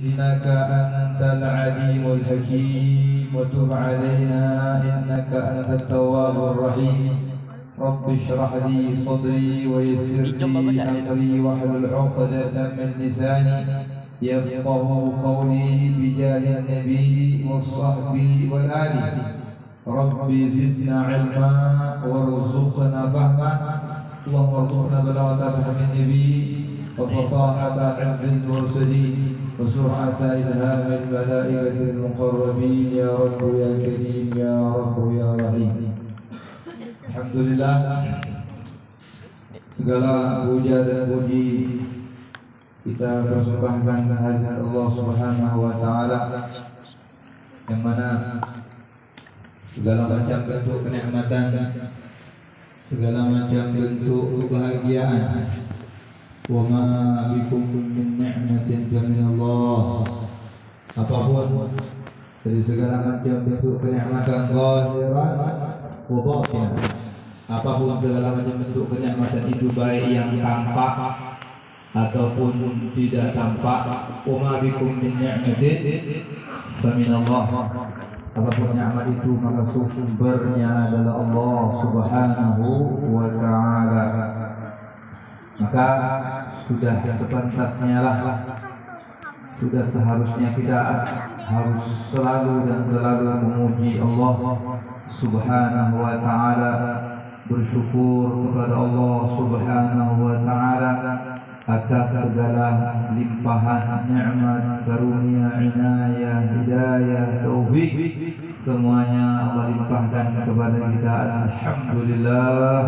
إنك أنت العليم الحكيم وتب علينا إنك أنت التواب الرحيم رب اشرح لي صدري ويسر لي أمري واحلل عقدة من لساني يفقه قولي بجاه النبي والصحب والآل رب زدنا علما وارزقنا فهما اللهم ارزقنا بلاغة فهم النبي وفصاحة حفظ المرسلين وسرعة إلهام الملائكة المقربين يا رب يا كريم يا رب يا رحيم. Alhamdulillah, segala puja dan puji kita persembahkan kehadirat Allah Subhanahu wa taala yang mana segala macam bentuk kenikmatan, segala macam bentuk kebahagiaan, wa ma bikum min ni'matin famin Allah, apapun dari segala macam bentuk kenikmatan zahiran wa batin, apapun segala macam bentuk kenikmatan itu baik yang tampak ataupun tidak tampak, wa ma bikum min ni'matin famin Allah, apapun nikmat itu maka sumbernya adalah Allah Subhanahu wa taala. Maka sudah sepantasnya lah, sudah seharusnya kita harus selalu dan selalu memuji Allah Subhanahu wa taala, bersyukur kepada Allah Subhanahu wa taala atas segala limpahan nikmat, karunia, inayah, hidayah, taufik, semuanya Allah limpahkan kepada kita. Alhamdulillah.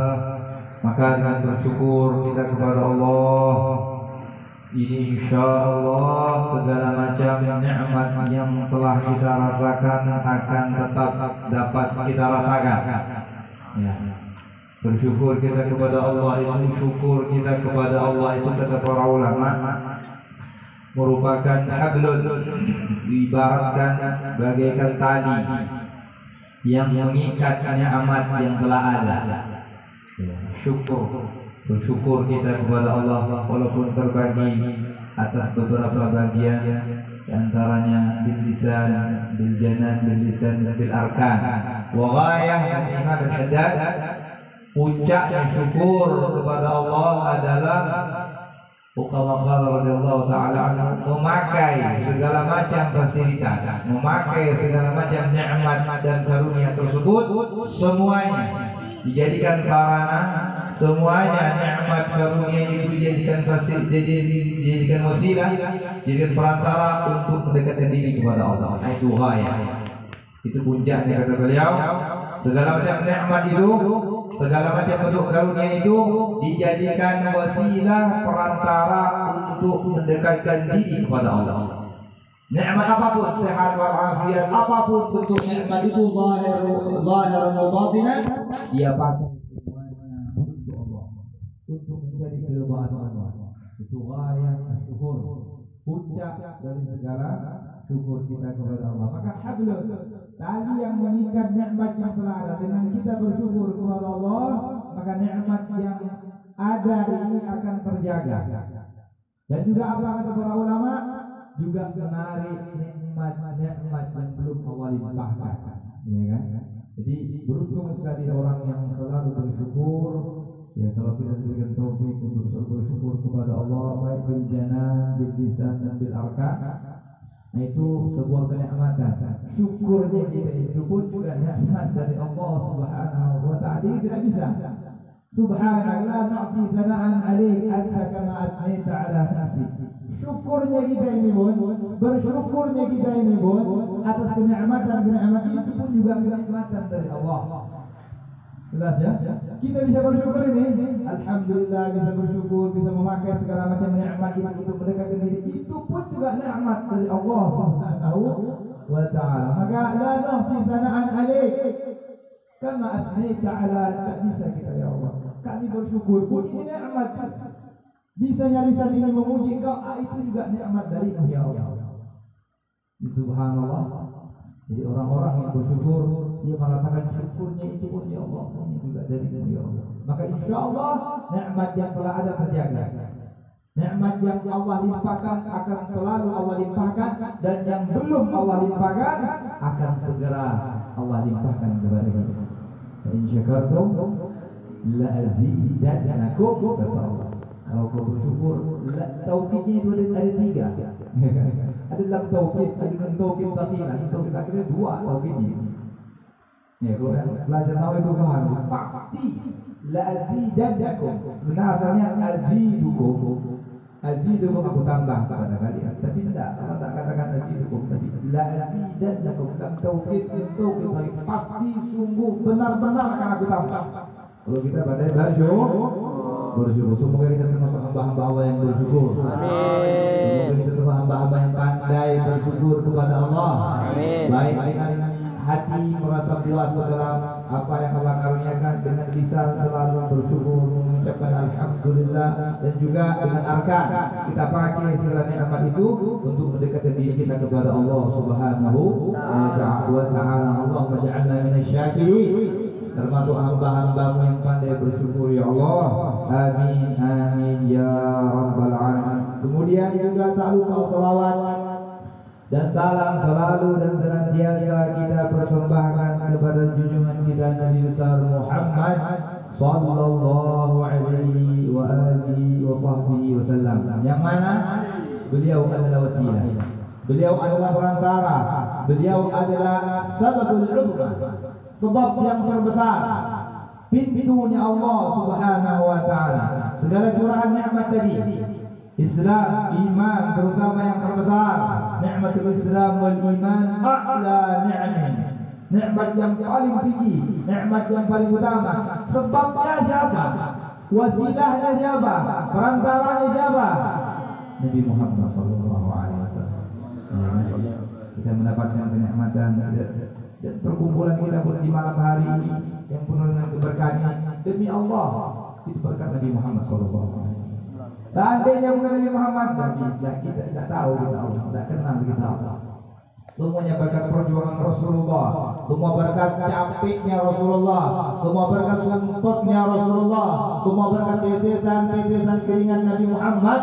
Maka dengan bersyukur kita kepada Allah ini, insyaallah segala macam nikmat yang telah kita rasakan akan tetap dapat kita rasakan. Ya. Bersyukur kita kepada Allah itu, syukur kita kepada Allah itu kata para ulama merupakan hablun, diibaratkan bagaikan tali yang mengikat nikmat yang telah ada. Syukur, bersyukur kita kepada Allah walaupun terbagi atas beberapa bagian, antaranya bil lisan, bil janan, bil lisan, bil arkan. Wa ghayah al-iman al-haddad, puncaknya syukur kepada Allah adalah Uqawaqala radhiyallahu ta'ala anhu, memakai segala macam fasilitas, memakai segala macam nikmat dan karunia tersebut, semuanya dijadikan sarana, semuanya nikmat karunia itu dijadikan fasilitas, dijadikan wasilah, dijadikan perantara untuk mendekatkan diri kepada Allah. Itu ghayah, itu puncaknya kata beliau. Segala macam nikmat itu, segala macam bentuk karunia itu dijadikan wasilah, perantara untuk mendekatkan diri kepada Allah. Nikmat apapun, sehat walafiat, apapun bentuk nikmat itu, zahir wa batinan, dia pakai semuanya untuk Allah, untuk menjadi keridhaan Allah. Itu ghayah syukur, puncak dari segala syukur kita kepada Allah. Maka hablun, tali yang mengikat nikmat yang telah ada, dengan kita bersyukur kepada Allah, maka nikmat yang ada ini akan terjaga. Dan juga apa kata para ulama, juga menarik nikmat-nikmat yang belum Allah limpahkan, ya kan? Jadi beruntung sekali orang yang selalu bersyukur. Ya, kalau kita diberikan taufik untuk selalu bersyukur kepada Allah, baik bil janan, bil lisan dan bil arkan, nah itu sebuah kenikmatan. Syukurnya kita itu pun juga nikmat dari Allah Subhanahu wa ta'ala. Tidak bisa Subhanallah na'ti sana'an alaik anta kama atnaita ala nafsik. Syukurnya kita ini pun, bersyukurnya kita ini pun atas kenikmatan-kenikmatan itu pun juga kenikmatan dari Allah. Jelas ya? Kita bisa bersyukur ini, alhamdulillah, bisa bersyukur, bisa memakai segala macam nikmat itu untuk mendekatkan diri, itu pun juga nikmat dari Allah Subhanahu wa ta'ala. Maka la nahsi sana'an alaik kama atnaita ala, tak bisa kita ya Allah. Kami bersyukur pun ini nikmat. Bisanya lisan ini memuji Engkau, itu juga nikmat dari-Mu ya Allah. Subhanallah. Jadi orang-orang yang bersyukur, dia merasakan syukurnya itu pun ya Allah, ini juga dari-Mu ya Allah. Maka insya Allah nikmat yang telah ada terjaga. Nikmat yang Allah limpahkan akan selalu Allah limpahkan, dan yang belum Allah limpahkan akan segera Allah limpahkan kepada kita. In syakartum la azidannakum, kata Allah. Kalau kau bersyukur, taukidnya itu ada tiga. Ada dalam taukid, ada dalam taukid sakinah. Taukid akhirnya dua taukidnya. Ya, kalau belajar tahu itu paham. Pasti la azidannakum. Benar asalnya azidukum. Azidukum, aku tambah kepada kalian. Tapi tidak, Allah tak katakan azidukum, tapi la azidannakum. Dalam taukid itu pasti sungguh benar-benar akan aku tambah. Kalau kita pandai bersyukur, semoga kita termasuk hamba-hamba Allah yang bersyukur. Amin. Semoga kita termasuk hamba-hamba yang pandai bersyukur kepada Allah. Amin. Baik dengan hati merasa puas dalam apa yang Allah karuniakan, dengan lisan selalu bersyukur mengucapkan alhamdulillah, dan juga dengan arkan kita pakai segala nikmat itu untuk mendekatkan diri kita kepada Allah Subhanahu wa ta'ala. Allahumma ja'alna minasyakirin, termasuk hamba-hambamu yang pandai bersyukur ya Allah. Amin amin ya rabbal alamin. Kemudian juga tak lupa salawat dan salam selalu dan senantiasa kita persembahkan kepada junjungan kita Nabi besar Muhammad sallallahu alaihi wa alihi wa sahbihi wasallam, yang mana beliau adalah wasilah, beliau adalah perantara, beliau adalah sababul ummah, sebab yang terbesar, pintunya Allah Subhanahu wa ta'ala. Segala curahan nikmat tadi, Islam, iman, terutama yang terbesar, nikmatul Islam wal iman, a'la ni'min, nikmat yang paling tinggi, nikmat yang paling utama. Sebabnya siapa? Wasilahnya siapa? Perantaranya siapa? Nabi Muhammad sallallahu alaihi wasallam. Kita mendapatkan kenikmatan dan perkumpulan kita pun di malam hari ini yang penuh dengan keberkahan demi Allah, itu berkat Nabi Muhammad sallallahu alaihi wasallam. Seandainya bukan Nabi Muhammad, kita tidak tahu kita Allah, tidak kenal kita Allah. Semuanya berkat perjuangan Rasulullah, semua berkat capeknya Rasulullah, semua berkat sumpahnya Rasulullah, semua berkat tetesan keringat Nabi Muhammad,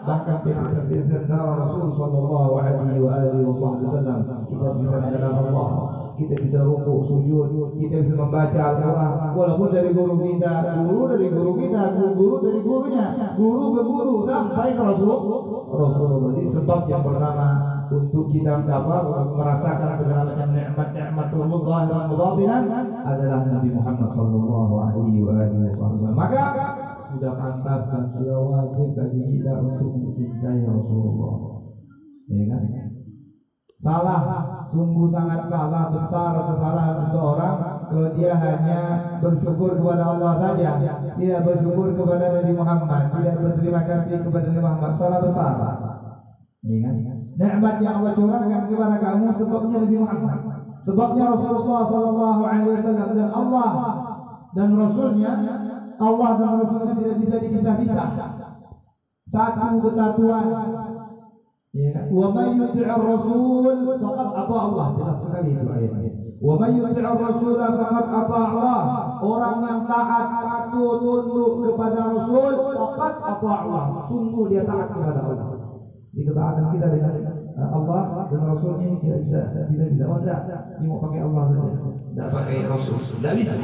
bahkan tetesan darah Rasul sallallahu alaihi wasallam. Kita bisa mengenal Allah, kita bisa rukuk, sujud, kita bisa membaca Al-Quran, walaupun dari guru kita, guru dari guru kita, guru dari gurunya, guru ke guru sampai ke Rasulullah. Jadi sebab yang pertama untuk kita merasakan segala macam nikmat-nikmat Allah dan mubatinan adalah Nabi Muhammad sallallahu alaihi wasallam. Maka sudah pantas dan sudah wajib bagi kita untuk mencintai Rasulullah. Ya kan? Salah, sungguh sangat salah besar kesalahan seseorang kalau dia hanya bersyukur kepada Allah saja, tidak bersyukur kepada Nabi Muhammad, tidak berterima kasih kepada Nabi Muhammad. Salah besar. Ya kan? Nikmat yang Allah curahkan kepada kamu sebabnya Nabi Muhammad, sebabnya Rasulullah sallallahu alaihi wasallam, dan Allah dan Rasulnya, Allah dan Rasulnya tidak bisa dipisah-pisah. Satu kesatuan. Ya kan? Wa may yuti'ir rasul faqad ata Allah. Jelas sekali itu ayatnya. Wa may yuti'ir rasul faqad ata Allah. Orang yang taat, patuh, tunduk kepada Rasul, faqad ata Allah. Sungguh dia taat kepada Allah. Di ketaatan kita dengan Allah dan Rasulnya ini tidak bisa. Oh tidak, ini mau pakai Allah saja, tidak pakai Rasul, tidak bisa.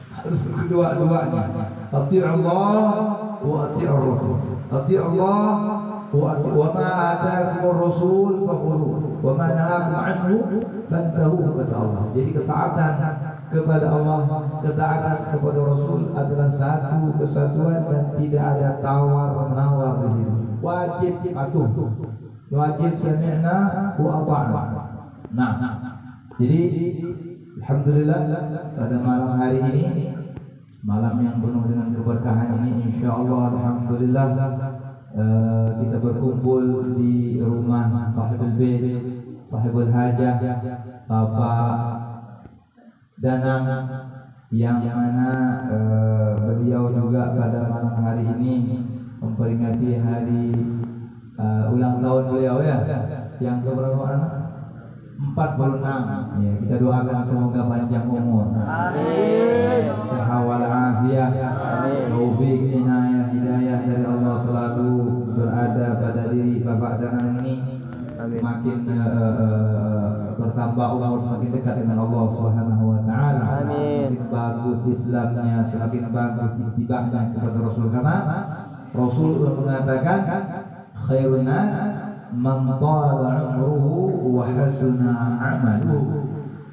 Harus kedua-duanya. Ati' Allah wa ati' Rasul. Ati' Allah wa ma ataakum Rasul fakhudhuhu wa ma nahakum anhu fantahu, kata Allah. Jadi ketaatan kepada Allah, ketaatan kepada Rasul adalah satu kesatuan dan tidak ada tawar-menawar di situ. Wajib patuh, wajib sami'na wa ata'na. Nah, jadi alhamdulillah pada malam hari ini, malam yang penuh dengan keberkahan ini, insyaallah alhamdulillah kita berkumpul di rumah sahibul bait, sahibul hajah, Bapak Danang, yang mana beliau juga pada malam hari ini memperingati hari ulang tahun beliau, ya, yang keberapa? 46. Ya, kita doakan semoga panjang umur. Amin. Sehat wal afiat. Amin. Taufik, inayah, hidayah dari Allah selalu semakin bertambah umur, semakin dekat dengan Allah Subhanahu wa taala. Semakin bagus Islamnya, semakin bagus ittiba'nya kepada Rasul, karena Rasul mengatakan khairun nas man tala umruhu wa hasuna amaluhu.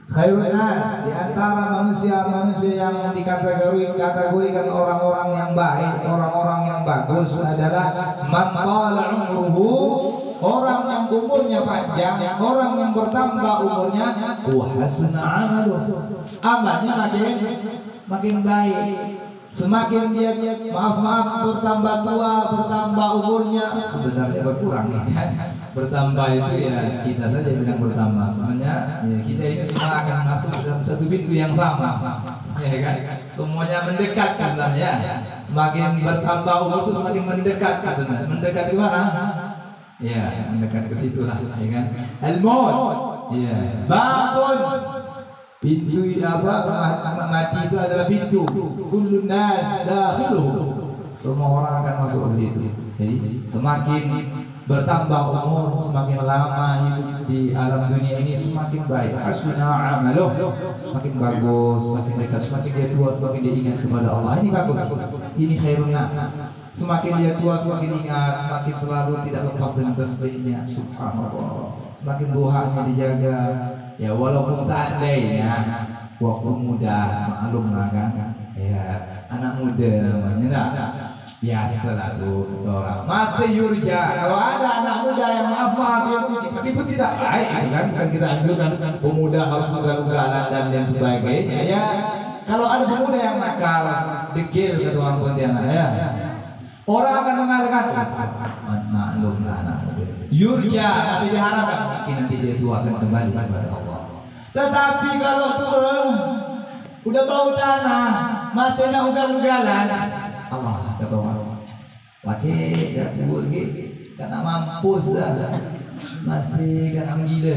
Khairun nas, di antara manusia-manusia yang dikategorikan orang-orang yang baik, orang-orang yang bagus adalah man tala umruhu, orang yang umurnya panjang, orang yang bertambah umurnya, wa hasuna amaluhu, amalnya makin baik. Semakin dia bertambah tua, bertambah umurnya, sebenarnya berkurang ya. Bertambah itu ya kita saja bilang bertambah. Sebenarnya ya, kita ini semua akan masuk dalam satu pintu yang sama, ya kan? Semuanya mendekat sebenarnya. Semakin bertambah umur itu semakin mendekat sebenarnya. Mendekat di mana? Ya, mendekat ke situ lah, ya kan? Al-maut. Ya, bangun. Pintu mati itu adalah pintu. Kullun nas dakhiluhu. Semua orang akan masuk ke situ. Jadi semakin bertambah umur, semakin lama hidup di alam dunia ini, semakin baik. Hasuna amaluh, semakin bagus, semakin dekat, semakin dia tua, semakin dia ingat kepada Allah. Ini bagus. Ini khairun nas. Semakin dia tua, semakin ingat, semakin selalu tidak lepas dengan tasbihnya. Subhanallah. Semakin duhanya dijaga. Ya walaupun seandainya waktu muda, maklum lah kan, ya anak muda namanya biasa lah tuh orang masih yurja. Kalau ada anak muda yang maaf itu tidak baik kan kita anjurkan pemuda harus ugal-ugalan dan sebagainya ya. Kalau ada pemuda yang nakal, degil ke Tuhan Pontianak ya, orang akan mengatakan maklum lah anak muda yurja, masih diharapkan mungkin nanti dia tua akan kembali kepada Allah. Tetapi kalau turun udah bau tanah, masih nak ugal-ugalan, Allah kata orang, pakai dah tua lagi, kena mampus dah, masih kena menggila.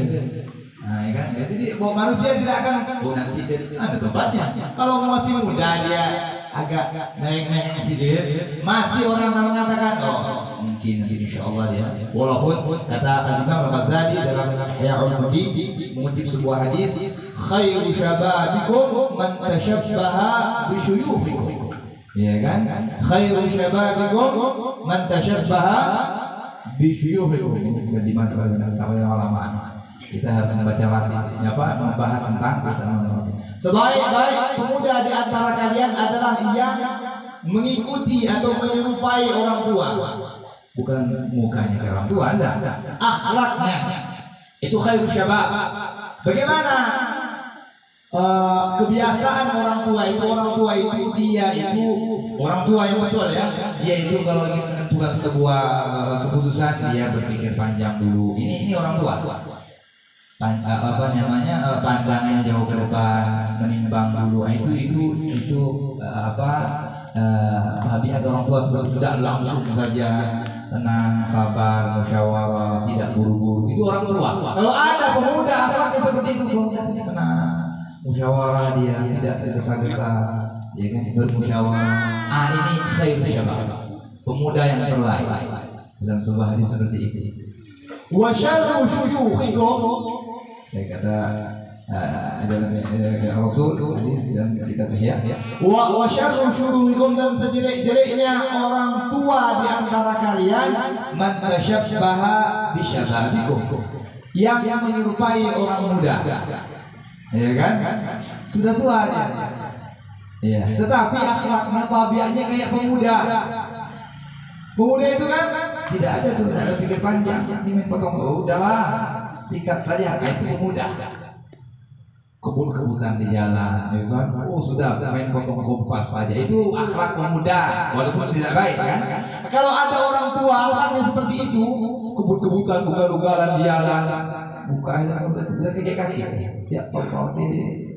Nah, ya kan? Jadi manusia tidak akan, nanti dia ada tempatnya. Kalau masih muda dia agak naik sedikit, masih orang mengatakan, mungkin nanti insya Allah dia. Walaupun kata Imam Al-Ghazali dalam Ihya Ulumuddin mengutip sebuah hadis, khairu syababikum man tashabbaha bi syuyukhikum. Ya kan? Khairu syababikum man tashabbaha bi syuyukhikum. Ini di mata ulama. Kita harus membaca lagi, membahas tentang sebaik-baik pemuda di antara kalian adalah yang mengikuti atau menyerupai orang tua. Bukan mukanya ke orang tua, enggak. Akhlaknya itu khairul syabab. Bagaimana kebiasaan orang tua itu dia itu orang tua yang betul ya. Dia itu kalau ingin menentukan sebuah keputusan dia berpikir panjang dulu. Ini orang tua. Pandangannya jauh ke depan, menimbang dulu. Itu tabiat orang tua seperti tidak langsung saja tenang, sabar, musyawarah, tidak buru-buru. Itu orang tua. Kalau ada pemuda seperti itu, tenang, musyawarah dia tidak tergesa-gesa, ya kan, bermusyawarah. Ini khairul syabab, pemuda yang terbaik. Dalam sebuah hadis seperti itu. Wa syarru syuyukhikum, saya kata dalam Rasul hadis dalam kitab Ihya ya. Wa syarru syuyukhikum, dan sejelek-jeleknya orang tua di antara kalian man tashabbaha bi syababikum, yang menyerupai orang muda. Ya kan? Sudah tua dia. Ya, tetapi akhlaknya, tabiatnya kayak pemuda. Pemuda itu kan tidak ada tuh, ada pikir panjang, ingin potong, udahlah, sikat saja. Itu pemuda. Kebun-kebunan di jalan, ya kan? Sudah main potong kompas saja. Itu akhlak pemuda, walaupun tidak baik kan? Kalau ada orang tua akhlaknya seperti itu, kebun-kebunan, ugal-ugalan di jalan, bukanya udah kaki-kaki, ya potong ini,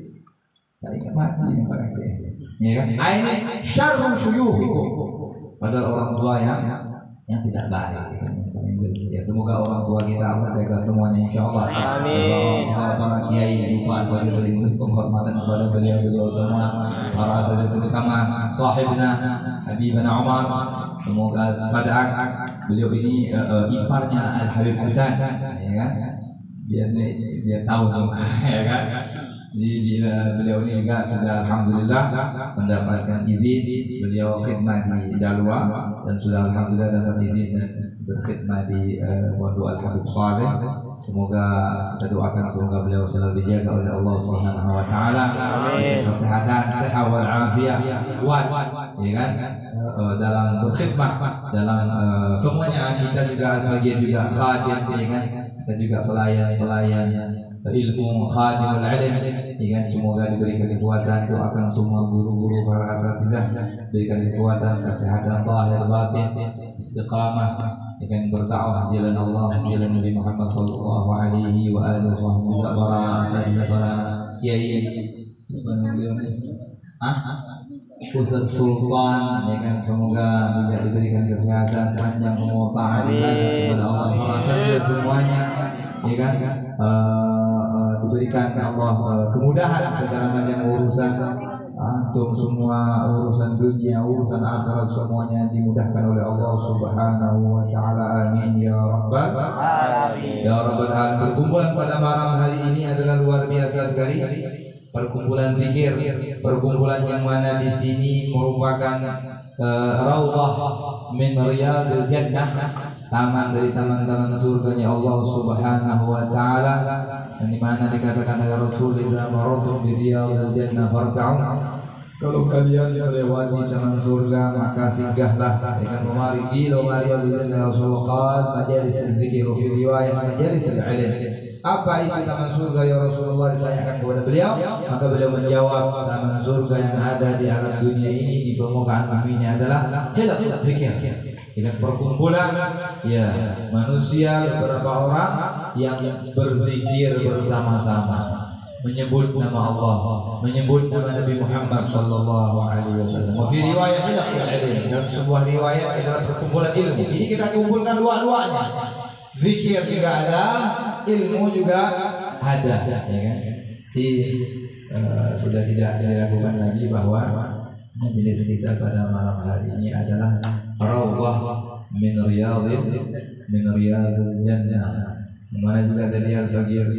saya ingat mati yang pakai. Ya kan? Ini syarru syuyukhikum. Padahal orang tua yang tidak baik. Ya, semoga orang tua kita Allah jaga semuanya insyaallah. Amin. Para kiai lupa fadilatul penghormatan kepada beliau semua, para asatidz terutama sahibna Habibana Umar. Semoga pada beliau ini iparnya Al Habib Hasan, ya kan? Biar tahu semua, ya kan? Jadi beliau ini juga sudah alhamdulillah mendapatkan izin, beliau khidmat di Dalwa dan sudah alhamdulillah dapat izin dan berkhidmat di Pondok Al-Habib Saleh. Semoga kita doakan semoga beliau selalu dijaga oleh Allah Subhanahu wa taala. Kesehatan, sehat wal afiat, kuat, ya kan? Dalam berkhidmat, dalam semuanya. Kita juga sebagian juga khadim, ya kan? Kita juga pelayan ilmu, khadimul ilm, ya kan? Semoga diberikan kekuatan, doakan semua guru-guru para asatidzah diberikan kekuatan, kesehatan zahir batin, istiqamah, ya kan? Berdakwah jalan Allah, jalan Nabi Muhammad sallallahu alaihi wa alihi wasallam, para asatidzah, para kiai, Ustaz Sultan, ya kan? Semoga juga diberikan kesehatan panjang umur tahan kepada Allah, para asatidzah semuanya, ya kan? Diberikan Allah kemudahan segala macam urusan antum semua, urusan dunia, urusan akhirat, semuanya dimudahkan oleh Allah Subhanahu wa taala. Amin ya rabbal alamin. Ya rabbal alamin. Perkumpulan pada malam hari ini adalah luar biasa sekali. Perkumpulan zikir, perkumpulan yang mana di sini merupakan raudhah min riyadil jannah, taman dari taman-taman surganya Allah Subhanahu wa taala, yang dimana dikatakan oleh Rasul, idza marartum bi riyadil jannah farta'u, kalau kalian melewati taman surga maka singgahlah dengan memari di riyadil jannah. Rasulullah majalis zikir, fi riwayat majalis al-ilm. Apa itu taman surga ya Rasulullah, ditanyakan kepada beliau, maka beliau menjawab, taman surga yang ada di alam dunia ini, di permukaan bumi ini adalah zikir. Dengan perkumpulan ya manusia, beberapa orang yang berzikir bersama-sama, menyebut nama Allah, menyebut nama Nabi Muhammad sallallahu alaihi wasallam. Wa fi riwayat ilmu, dalam sebuah riwayat adalah perkumpulan ilmu. Ini kita kumpulkan dua-duanya. Zikir juga ada, ilmu juga ada, ya kan? Sudah tidak dilakukan lagi bahwa majelis kita pada malam hari ini adalah raudhah min riyadil jannah. Mana juga tadi Al-Faqir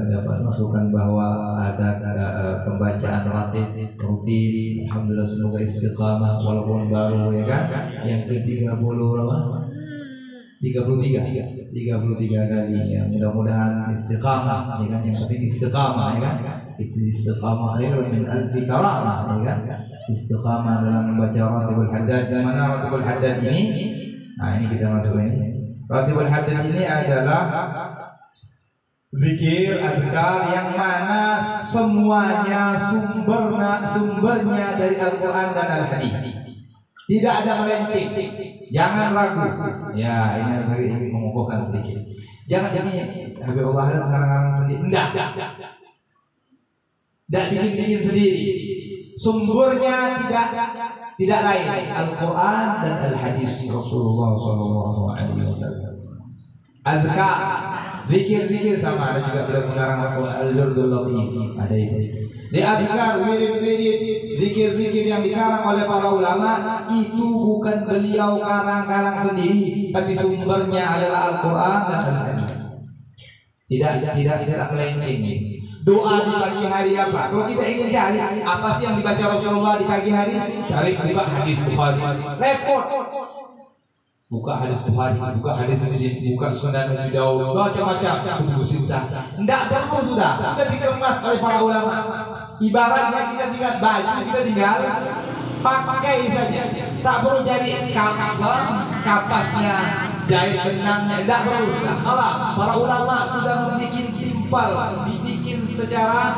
dapat masukkan bahwa ada pembacaan ratib rutin. Alhamdulillah, semoga istiqamah walaupun baru, ya kan? Yang ke-30 berapa? 33 kali, ya. Mudah-mudahan istiqamah, ya kan? Yang penting istiqamah, ya kan? Istiqamah khairun min alfi karamah, ya kan? Istiqamah dalam membaca Ratibul Haddad. Mana Ratibul Haddad ini? Nah, ini kita masuk ini. Ratibul Haddad ini adalah zikir azkar yang mana semuanya sumbernya dari Al-Quran dan Al-Hadis. Tidak ada melenceng. Jangan ragu. Ya, ini hari ini mengukuhkan sedikit. Jangan ini Habibullah ngarang-ngarang sendiri. Enggak. Tidak bikin sendiri. Sumbernya tidak lain Al-Quran dan Al-Hadis Rasulullah sallallahu alaihi wasallam. Azkar, zikir sama, ada juga beliau mengarang Al-Wirdul Latif, ada itu. Di azkar, wirid-wirid, zikir-zikir yang dikarang oleh para ulama itu bukan beliau karang-karang sendiri, tapi sumbernya adalah Al-Quran dan Al-Hadis. Tidak melenceng. Doa di pagi hari apa? Kalau kita ingin cari apa sih yang dibaca Rasulullah di pagi hari, cari buka hadis Bukhari. Repot. Buka hadis Bukhari, buka hadis Muslim, buka Sunan Abi Daud, macam-macam buku susah. Tidak perlu, sudah dikemas oleh para ulama. Ibaratnya kita tinggal baju, kita tinggal pakai saja. Tak perlu cari kapasnya, jahit benangnya, tidak perlu. Kalau para ulama sudah membuat simpel, dibikin secara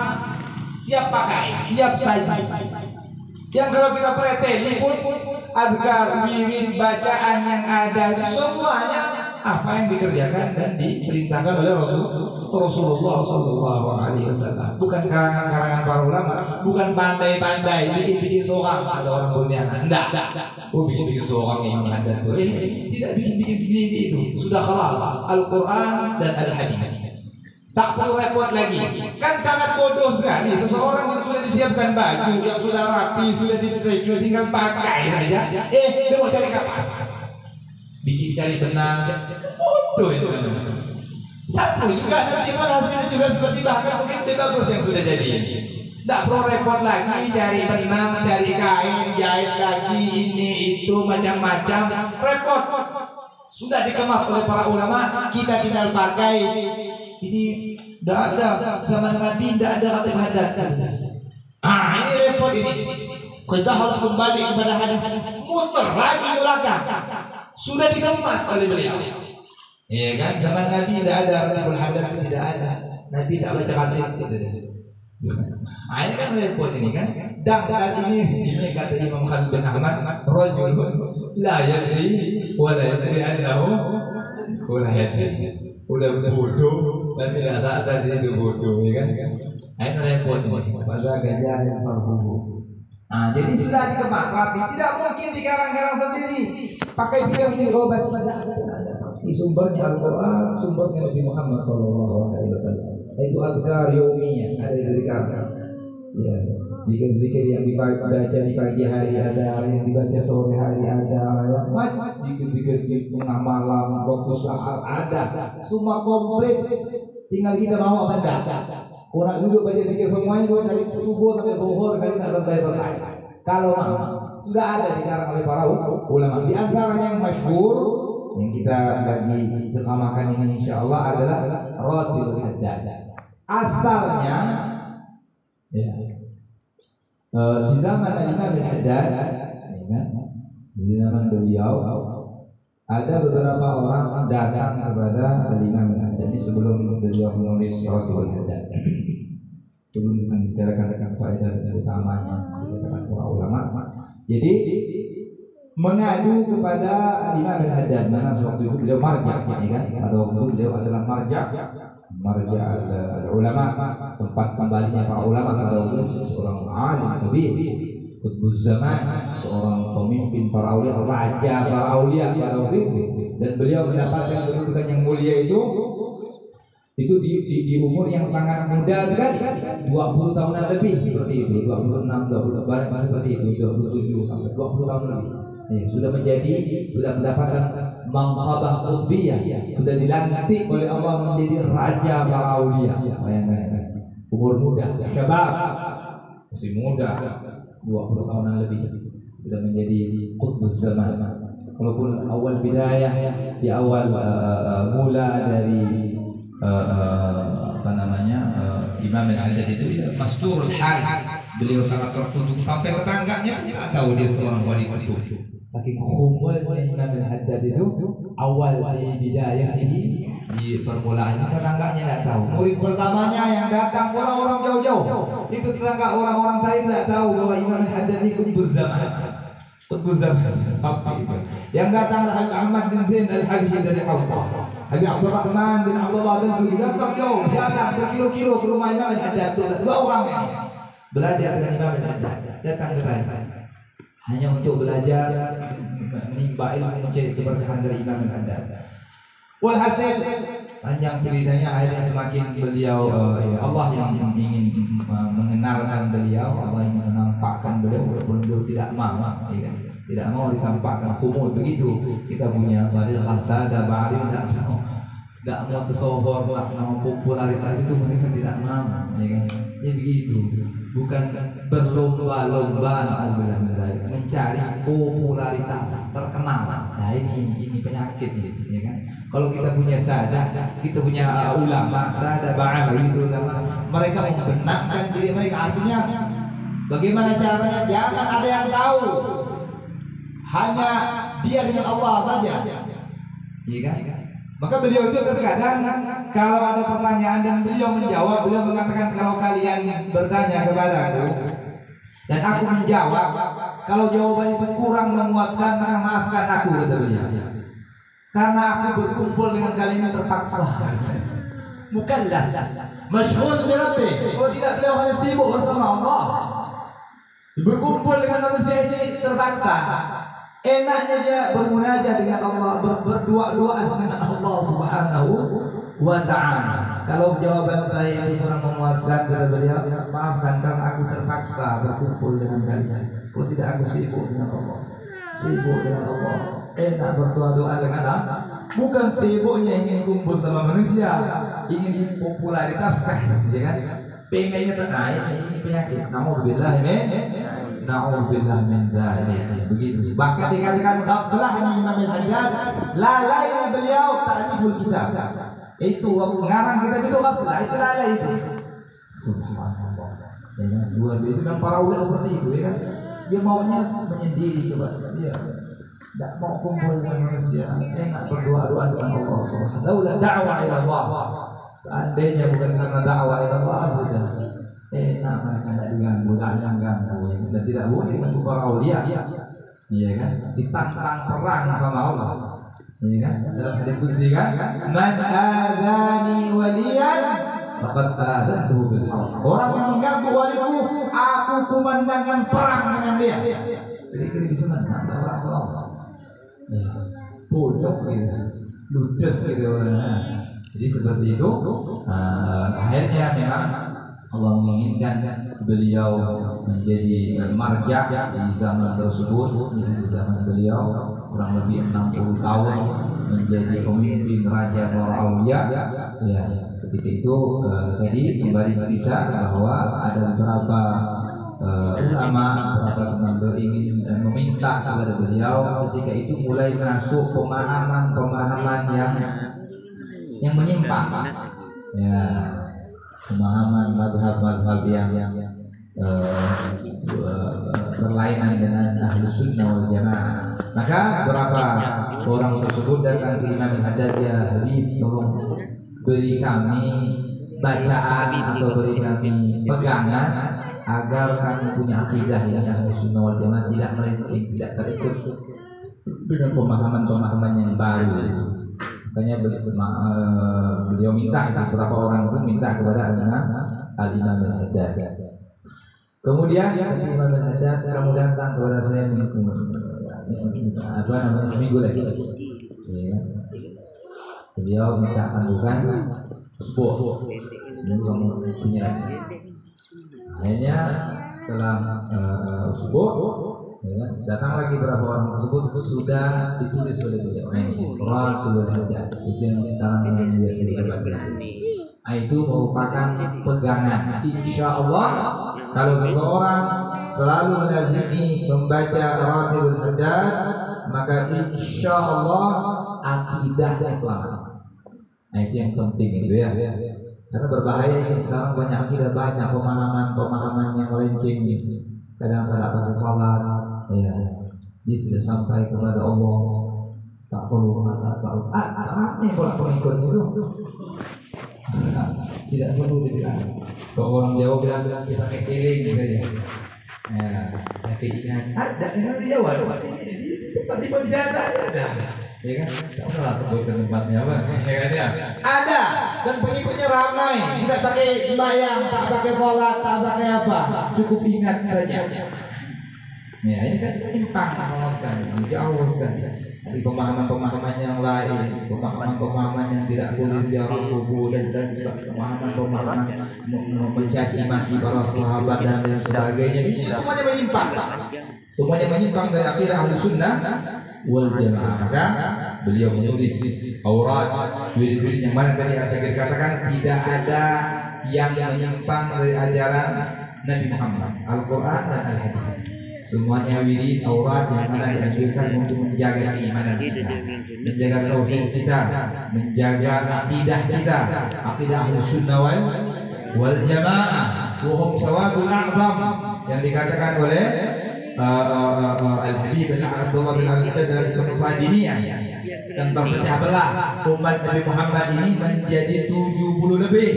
siap pakai, siap saja. Yang kalau kita preteli pun azkar, wirid, bacaan yang ada semuanya apa yang dikerjakan dan diperintahkan oleh Rasulullah sallallahu alaihi wasallam. Bukan karangan-karangan para ulama, bukan pandai-pandai bikin seorang, ada orang berniat. Enggak. Bikin seorang yang ada tuh. Tidak bikin sendiri itu. Sudah khalas Al-Quran dan Al-Hadis. Tak perlu repot lagi. Kan sangat bodoh sekali seseorang yang sudah disiapkan baju, yang sudah rapi, sudah disetrika, tinggal pakai saja. Dia mau cari kapas, bikin cari benang, bodoh itu. Sapu juga nanti hasilnya juga seperti bahkan mungkin lebih bagus yang sudah jadi. Tidak perlu repot lagi cari benang, cari kain, jahit lagi ini itu macam-macam. Repot. Sudah dikemas oleh para ulama, kita tinggal pakai. Ini tidak ada zaman Nabi, tidak ada kata hadat. Ini repot ini. Kita harus kembali kepada hadis, muter lagi ke belakang. Sudah dikemas oleh beliau. Iya kan? Zaman Nabi tidak ada kata hadat, tidak ada. Nabi tak baca hadis. Ini kan repot ini kan. Dan kali ini kata Imam Khalid bin Ahmad, rajulun la yadri wa la yadri annahu la yadri. Udah bodoh tapi tidak sadar dia itu bodoh, ya kan? Ini repot ini. Pada gajah yang marfuh. Jadi sudah dikemas rapi, tidak mungkin dikarang-karang sendiri. Pakai film ini obat pada pasti sumbernya Al-Quran, sumbernya Nabi Muhammad SAW. Itu adhkar yaumiyah, ada dari karang. Ya, zikir-zikir yang dibaca di pagi hari ada, yang dibaca sore hari ada, zikir-zikir di tengah malam, waktu sahar ada, semua komplit. Tinggal kita bawa benda. Kurang duduk baca zikir semuanya dari subuh sampai zuhur kali tak selesai. Kalau sudah ada dikarang oleh para ulama. Di antaranya yang masyhur yang kita lagi istiqamahkan ini insyaallah adalah Ratilul Haddad. Asalnya ya, di zaman Imam Al-Haddad, di zaman beliau ada beberapa orang datang kepada Imam Al-Haddad sebelum beliau menulis Ratilul Haddad. Sebelum kita bicarakan faedah dan utamanya dikatakan para ulama. Jadi mengadu kepada Imam Al-Haddad, mana waktu itu beliau marja, ya kan? Pada waktu itu beliau adalah marja ulama, tempat kembalinya para ulama. Pada waktu itu seorang alim kabir, qutbuz zaman, seorang pemimpin para aulia, raja para aulia pada waktu itu. Dan beliau mendapatkan kedudukan yang mulia itu di umur yang sangat muda sekali, 20 tahunan lebih seperti itu, 26, 28 seperti itu, 27 sampai 20 tahun lebih. Ya, sudah mendapatkan mangkabah qutbiyah, sudah dilantik oleh Allah menjadi raja para aulia. Bayangkan, umur muda, syabab, masih muda, 20 tahunan lebih, sudah menjadi qutbuz zaman. Walaupun awal bidayah, di awal mula dari Imam Al-Haddad itu ya, masturul hal, beliau sangat tertutup sampai tetangganya tidak tahu dia seorang wali kutub. Saking khumulnya Imam Al-Haddad itu awal di bidayah ini, di permulaan tetangganya tidak tahu. Murid pertamanya yang datang orang-orang jauh-jauh, itu tetangga orang-orang lain tidak tahu bahwa Imam Al-Haddad itu qutbuz zaman. Yang datang Habib Ahmad bin Zain Al-Habsyi dari Hawqah, Habib Abdurrahman bin Abdullah bin Zubair datang jauh, datang berkilo-kilo ke rumah Imam Al-Haddad. Dua orang belajar dengan Imam Al-Haddad, datang ke sana hanya untuk belajar menimba ilmu, mencari keberkahan dari Imam Al-Haddad. Walhasil panjang ceritanya, akhirnya semakin beliau Allah yang ingin mengenalkan beliau, Allah ingin menampakkan beliau, walaupun beliau tidak mau, ya kan? Tidak mau ditampakkan khumul begitu. Kita punya tadi khasada ba'alim, tidak mau tasawwur, tidak mau popularitas, itu mereka tidak mau, ya kan? Ya begitu. Bukan berlomba-lomba mencari popularitas, terkenal. Nah ini penyakit, ya kan? Kalau kita punya sahadah, kita punya ulama, sahadah ba'alim itu mereka membenarkan diri mereka. Artinya bagaimana caranya? Jangan ada yang tahu, hanya dia dengan Allah saja, iya kan? Maka beliau itu terkadang kalau ada pertanyaan dan beliau menjawab, beliau mengatakan kalau kalian bertanya kepadaku dan aku menjawab, kalau jawaban itu kurang memuaskan, maka maafkan aku, kata beliau. Karena aku berkumpul dengan kalian terpaksa. Mukallaf, masyghul bi rabbih. Kalau tidak, beliau hanya sibuk bersama Allah. Berkumpul dengan manusia ini terpaksa. Enaknya dia bermunajat dengan Allah, berdoa dengan Allah Subhanahu wa ta'ala. Kalau jawaban saya ini kurang memuaskan, kata beliau, maafkan karena aku terpaksa berkumpul dengan kalian. Kalau tidak, aku sibuk dengan Allah. Sibuk dengan Allah. Enak berdoa dengan bukan sibuknya ingin kumpul sama manusia, ingin popularitas kan, ya kan? Pengennya ini penyakit. Nauzubillah min dzalik. Begitu. Bahkan dikatakan ghaflah Imam Al-Haddad, lalai beliau ta'riful kitab. Itu pengarang kitab itu ghaflah, itu lalai itu. Subhanallah. Ya kan? Itu kan para ulama seperti itu, ya kan? Dia maunya menyendiri kepada dia. Tidak mau kumpul dengan manusia, enak berdoa-doa dengan Allah Subhanahu wa ta'ala. Da'wah ila Allah. Seandainya bukan karena dakwah ila Allah sudah enak mereka tidak diganggu, tidak ganggu, dan tidak boleh untuk para aulia, iya kan? Ditantang perang sama Allah, iya kan? Dalam hadis qudsi kan, man adzani waliyan faqad adzantuhu bil harb. Orang yang mengganggu waliku, aku kumandangkan perang dengan dia. Jadi bisa menantang perang sama Allah. Bodoh gitu, ludes gitu. Jadi seperti itu. Akhirnya memang Allah menginginkan beliau menjadi marja di zaman tersebut. Di zaman beliau kurang lebih 60 tahun menjadi pemimpin raja para aulia. Ya, ketika itu tadi kembali kita bahwa ada beberapa ulama, beberapa teman ingin meminta kepada beliau ketika itu mulai masuk pemahaman yang menyimpang, ya, pemahaman madhab yang berlainan dengan Ahlus Sunnah wal Jamaah. Maka beberapa orang tersebut datang ke Imam Al-Haddad, ya Habib, tolong beri kami bacaan atau beri kami pegangan agar kami punya akidah yang Ahlus Sunnah wal Jamaah, tidak terikut dengan pemahaman yang baru. Makanya beliau minta, beberapa orang itu minta kepada Al-Imam Al-Haddad. Kemudian Imam Al-Haddad kamu datang kepada saya seminggu lagi. Ya. Beliau minta tanggungan sebuah seminggu punya. Akhirnya setelah subuh, ya, datang lagi beberapa orang tersebut, sudah ditulis oleh beliau. Ratul Haddad itu yang sekarang yang dia sebutkan. Itu merupakan pegangan. Insya Allah kalau seseorang selalu melazimi membaca Ratul Haddad, maka insya Allah akidahnya selamat. Itu yang penting itu ya. Karena berbahaya ini sekarang banyak akidah, banyak pemahaman yang melenceng. Kadang-kadang pakai salat, ya, dia sudah sampai kepada Allah, tak perlu masa tahu. Aneh kalau pengikut itu tidak perlu dibilang. Kalau orang Jawa bilang kita kekiling gitu ya. Ya, tapi ingat ada yang Jawa, tiba-tiba di dada ada. Ya kan? Tak salah sebutkan tempatnya apa? Ya kan ya? Ada, dan pengikutnya ramai. Tidak pakai sembahyang, tak pakai sholat, tak pakai apa. Cukup ingat saja. Ya, ini kan menyimpang sekali, jauh sekali dari pemahaman-pemahaman yang lain, pemahaman-pemahaman yang tidak boleh ziarah kubur dan pemahaman-pemahaman mencaci maki para sahabat dan lain sebagainya. Ini semuanya menyimpang. Semuanya menyimpang dari akidah Ahlus Sunnah wal Jamaah. Maka beliau menulis aurat, wirid-wirid yang mana tadi saya katakan tidak ada yang menyimpang dari ajaran Nabi Muhammad, Al-Quran dan Al-Hadis. Semuanya wirid aurat yang mana dianjurkan untuk menjaga keimanan kita, menjaga tauhid kita, menjaga akidah kita, akidah Ahlus Sunnah wal Jamaah. Wahum sawabul a'zam yang dikatakan oleh Al-Habib Abdullah bin Al-Haddad dalam kitab Sajiniyah tentang pecah belah umat Nabi Muhammad ini menjadi 70 lebih,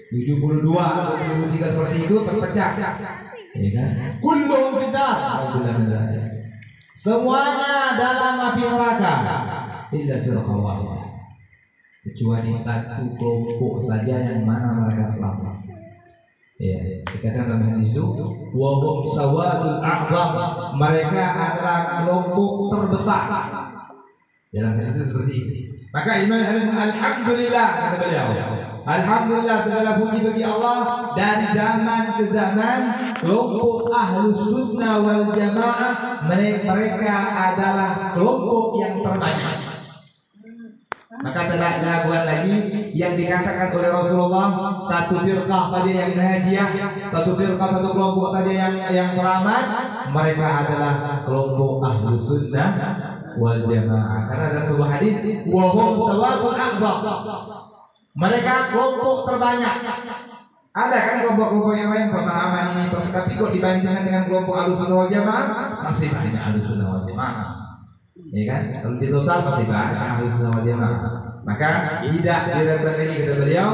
72 atau 73 seperti itu terpecah. Ya kan? Kulluhum finnar. Semuanya dalam api neraka illa firqah, kecuali satu kelompok saja yang mana mereka selamat. Ya, dikatakan dalam hadis itu wahum sawadul a'zam, mereka adalah kelompok terbesar. Dalam hadis itu seperti itu. Maka Imam alhamdulillah kata beliau, alhamdulillah segala puji bagi Allah, dari zaman ke zaman kelompok Ahlus Sunnah wal Jamaah mereka adalah kelompok yang terbanyak. Maka tidak diragukan lagi yang dikatakan oleh Rasulullah, satu firqah saja yang najiyah, satu firqah, satu kelompok saja yang selamat, mereka adalah kelompok Ahlus Sunnah wal Jamaah. Karena dalam sebuah hadis, wa hum sawatul a'dha. Mereka kelompok terbanyak. Ada kan kelompok-kelompok yang lain pemahaman ini, tapi kok dibandingkan dengan kelompok Ahlus Sunnah wal Jamaah, masih banyak Ahlus Sunnah wal Jamaah. Ya kan? Kalau di total pasti banyak Ahlus Sunnah wal Jamaah. Maka tidak diragukan lagi kata beliau,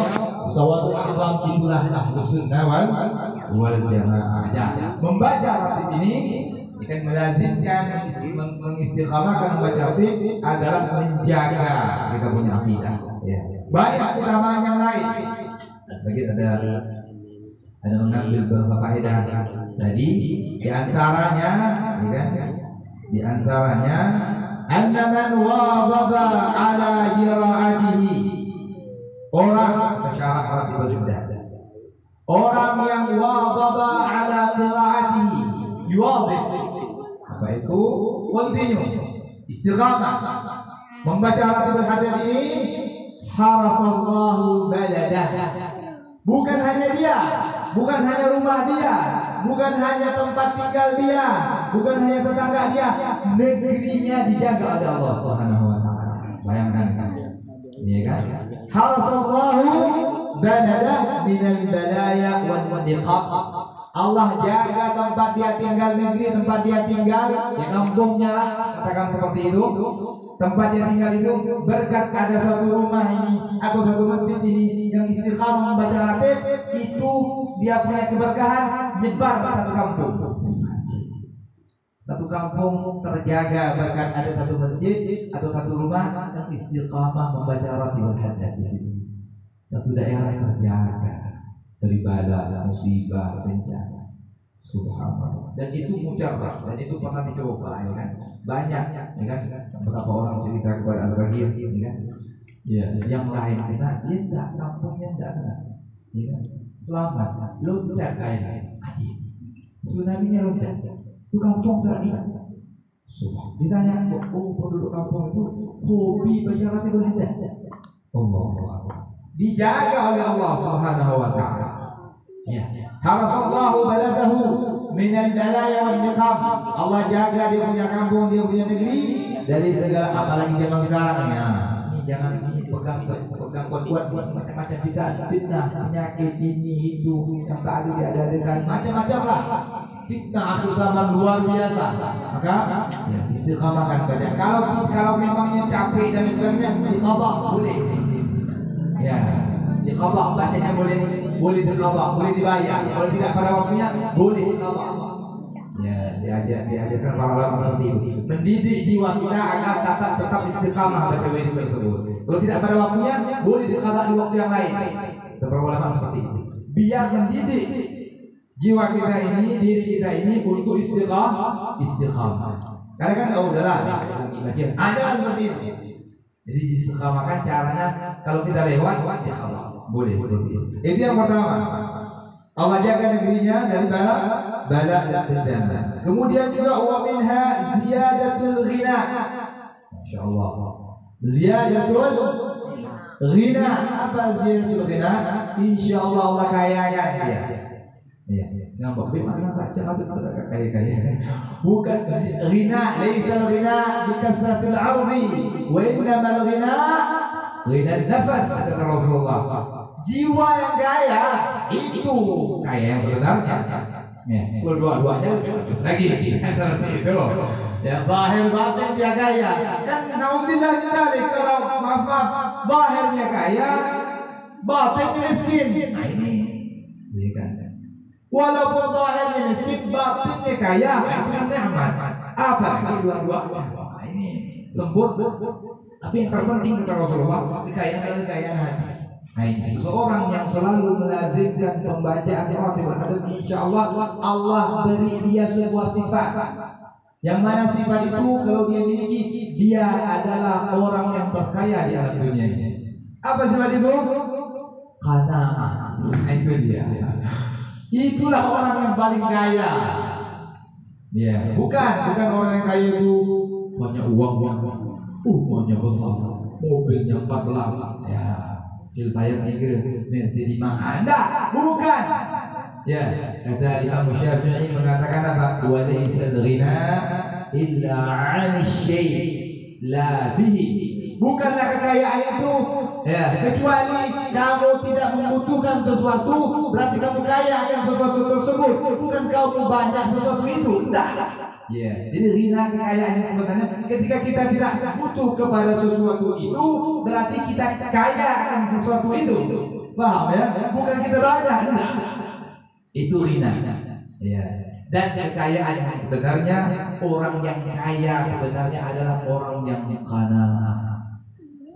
sawatul a'zam itulah Ahlus Sunnah wal Jamaah. Membaca ratib ini akan melazimkan mengistiqamahkan membaca ratib adalah menjaga kita punya akidah. Ya. Banyak keutamaan yang lain. Bagi ada mengambil beberapa faedah tadi, di antaranya, ya kan? Di antaranya anna man wadaba ala qiraatihi, orang tasyarah ratibul hiddah, orang yang wadaba ala qiraatihi, yuwadib, apa itu? Continue, istiqamah membaca ratibul hiddah ini, harafallahu baladah. Bukan hanya dia, bukan hanya rumah dia, bukan hanya tempat tinggal dia, bukan hanya tetangga dia, negerinya dijaga oleh Allah Subhanahu wa taala. Bayangkan kan? Iya kan? Hasallahu baladah minal balaya wan niqab. Allah jaga tempat dia tinggal, negeri tempat dia tinggal, ya kampungnya lah, katakan seperti itu. Tempat dia tinggal itu berkat ada satu rumah ini atau satu masjid ini yang istiqamah membaca ratib, itu dia punya keberkahan nyebar ke satu kampung. Satu kampung terjaga berkat ada satu masjid atau satu rumah yang istiqamah membaca ratibul hiddah di sini. Satu daerah terjaga dari bala, musibah, bencana. Subhanallah. Dan itu mujarrab, dan itu pernah dicoba, ya kan? Banyak, ya kan? Beberapa orang cerita kepada Al-Bagir, ya kan? Ya, yang lain kena, dia enggak, kampungnya enggak kena, ya kan? Selamat, loncat air, aji, tsunami-nya loncat, itu kampung terakhir. Subhanallah. Ditanya, penduduk kampung itu hobi baca ratibul hiddah. Allah, dijaga oleh Allah Subhanahu wa taala. Ya. Harasallahu baladahu minal balaya wal niqab. Allah jaga dia punya kampung, dia punya negeri dari segala, apalagi zaman sekarang ya. Ini jangan ini pegang kuat macam-macam fitnah, penyakit ini itu yang tadi diadakan macam-macam lah. Fitnah akhir zaman luar biasa. Maka ya, istiqamahkan badan. Kalau memangnya capek dan sebagainya, diqadha boleh. Ya. Diqadha, bacanya boleh diqadha, boleh dibayar. Kalau tidak pada waktunya boleh diqadha. Ya, diajarkan para ulama seperti itu. Mendidik jiwa kita agar tetap istiqamah baca wirid tersebut. Kalau tidak pada waktunya boleh diqadha di waktu yang lain. Para ulama seperti itu. Biar mendidik jiwa kita ini, diri kita ini untuk istiqamah. Karena kan udahlah, ada seperti itu. Jadi istiqamahkan caranya, kalau kita lewat ya boleh seperti itu. Itu yang pertama. Allah jaga negerinya dari bala dan bencana. Kemudian juga wa minha ziyadatul ghina. Masyaallah. Ziyadatul ghina. Apa ziyadatul ghina? Insyaallah Allah kayakan dia. Ya. Nampak bagaimana baca kaya. Bukan ghina, laisa ghina bi kasratil 'ardi, wa innamal ghina ghina nafas, kata Rasulullah. Jiwa yang kaya itu kaya yang sebenarnya. Ya, dua-duanya lagi seperti itu. Ya, zahir batin dia kaya. Dan naudzubillah min dzalik, kalau maaf zahirnya kaya, batinnya miskin. Nah ini kan. Walaupun zahirnya miskin, batinnya kaya, itu kan nikmat. Apa ini dua-duanya? Nah, ini sempurna. Tapi yang terpenting kata Rasulullah, kekayaan hati. Nah, seorang yang selalu melazimkan pembacaan ratibul hiddah, insyaallah Allah beri dia sebuah sifat. Yang mana sifat itu kalau dia miliki, dia adalah orang yang terkaya di alam dunia ini. Apa sifat itu? Qanaah. Itu dia. Itulah orang yang paling kaya. Ya, bukan orang yang kaya itu banyak uang, banyak besar. mobilnya 14, ya, Silvaya 3, Mercedes 5. Anda bukan. Ya, kata Imam Syafi'i mengatakan apa? Wa laysa al-ghina illa 'ani syai' la bihi. Bukanlah kekayaan itu ya kecuali kamu tidak membutuhkan sesuatu, berarti kamu kaya akan sesuatu tersebut, bukan kamu banyak sesuatu itu. Tidak. Ya, jadi ghina kekayaan yang sebenarnya ketika kita tidak butuh kepada sesuatu itu, berarti kita kaya akan sesuatu itu. Paham ya? Bukan kita banyak. Tidak. Itu ghina. Ya. Dan kekayaan yang sebenarnya, orang yang kaya sebenarnya adalah orang yang qanaah.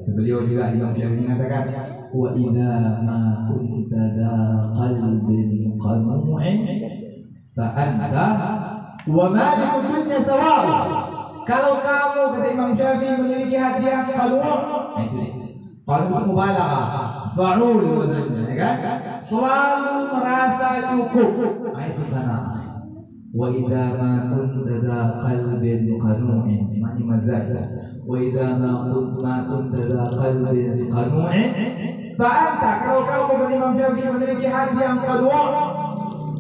Beliau juga Imam Syafi'i mengatakan, wa idza ma kunta da qalbin qanu'in fa anta wa maliku dunya sawa. Kalau kamu, kata Imam Syafi'i, memiliki hati yang qanu', itu nih. Qanu' mubalaghah, fa'ul wazannya, kan? Selalu merasa cukup. Itu qanaah. Wa idza ma kunta da qalbin qanu'in, mani mazaj. Wa idza ma kunta da qalbin qanu'in fa anta, kalau kamu Imam Syafi'i memiliki hati yang qanu',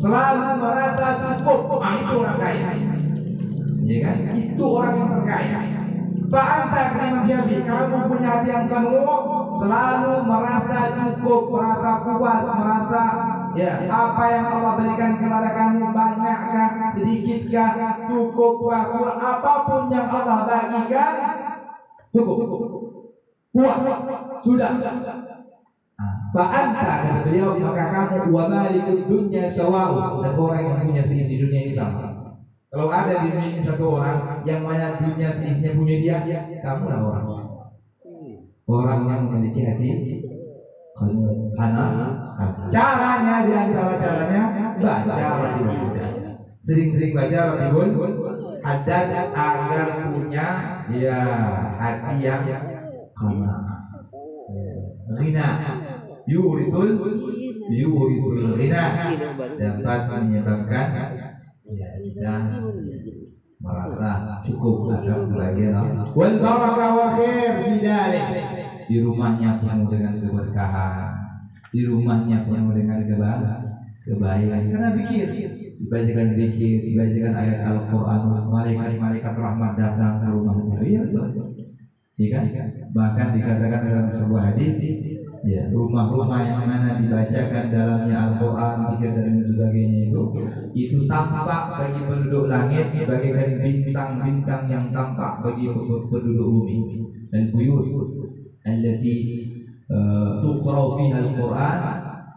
selalu merasa cukup, itu orang kaya. Ya kan? Itu orang yang terkaya. Fa anta, Imam Syafi'i, kamu punya hati yang qanu', selalu merasa cukup, merasa puas, merasa ya, apa yang Allah berikan kepada kamu, banyakkah, sedikitkah, cukup, kurang, apapun yang Allah bagikan, cukup, puas, sudah. Fa'anta, kata beliau, maka kamu wa malikud dunya sawa'u, dan orang yang punya seisi dunia ini sama. Kalau ada di dunia ini satu orang yang mana dunia seisinya punya dia, kamu lah orang yang memiliki hati karena caranya, di antara caranya baca Ratibul Haddad. Sering-sering baca Ratibul Haddad agar punya ya hati yang karena ghina, yurithul ghina, dapat menyebabkan ya kita merasa cukup atas kebahagiaan. Wal barakah wa khair fi dzalik. Di rumahnya penuh dengan keberkahan, di rumahnya penuh dengan kebaikan. Karena zikir, dibacakan ayat Al-Qur'an, malaikat rahmat datang ke rumahnya. Iya betul. Iya kan? Bahkan dikatakan dalam sebuah hadis, ya, rumah-rumah yang mana dibacakan dalamnya Al-Qur'an, zikir dan sebagainya itu tampak bagi penduduk langit bagaikan bintang-bintang yang tampak bagi penduduk bumi. Al-buyut allati tuqra fiha al-Qur'an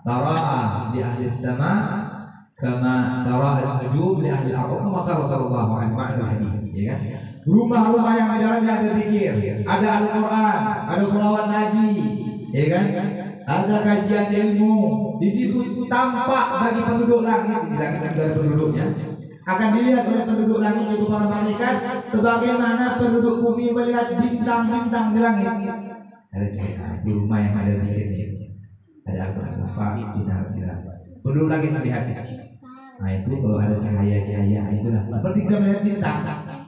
tara'a li ahli as-sama' kama tara'a an-nujum li ahli al-ardh, kama qala sallallahu alaihi wasallam, ya kan? Rumah-rumah yang di dalamnya ada zikir, ada Al-Qur'an, ada selawat Nabi, ya kan? Ada kajian ilmu. Di situ tampak bagi penduduk langit, tidak dari penduduknya, akan dilihat oleh penduduk langit itu para malaikat sebagaimana penduduk bumi melihat bintang-bintang di langit. Ada cerita di rumah yang ada zikirnya, ada apa? Sinar-sinar. Penduduk langit melihat. Nah itu kalau ada cahaya-cahaya, itulah seperti kita melihat bintang.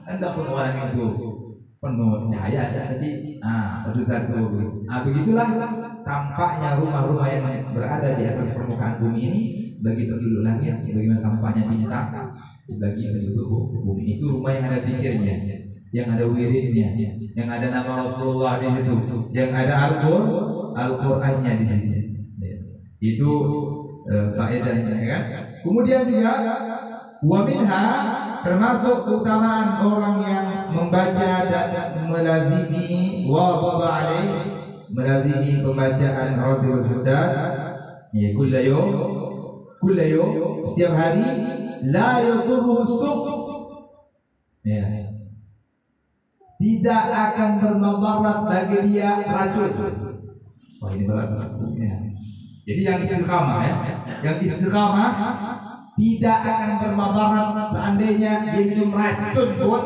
Anda semua orang itu penuh cahaya, jadi satu-satu. Begitulah tampaknya rumah-rumah yang berada di atas permukaan bumi ini bagi penduduk langit, sebagaimana tampaknya bintang bagi penduduk bumi. Itu rumah yang ada zikirnya, yang ada wiridnya, yang ada nama Rasulullah di situ, yang ada Al-Qur'annya di situ. Itu faedahnya, kan? Kemudian juga wa minha, termasuk keutamaan orang yang membaca dan melazimi wa melazimi pembacaan Ratibul Haddad, ya, kullayo setiap hari, la yadurruhu suq, ya, tidak akan bermudarat bagi dia racun. Wah, ini berat ya. Jadi yang istiqamah, ya, yang istiqamah tidak akan bermudarat. Seandainya dia minum racun pun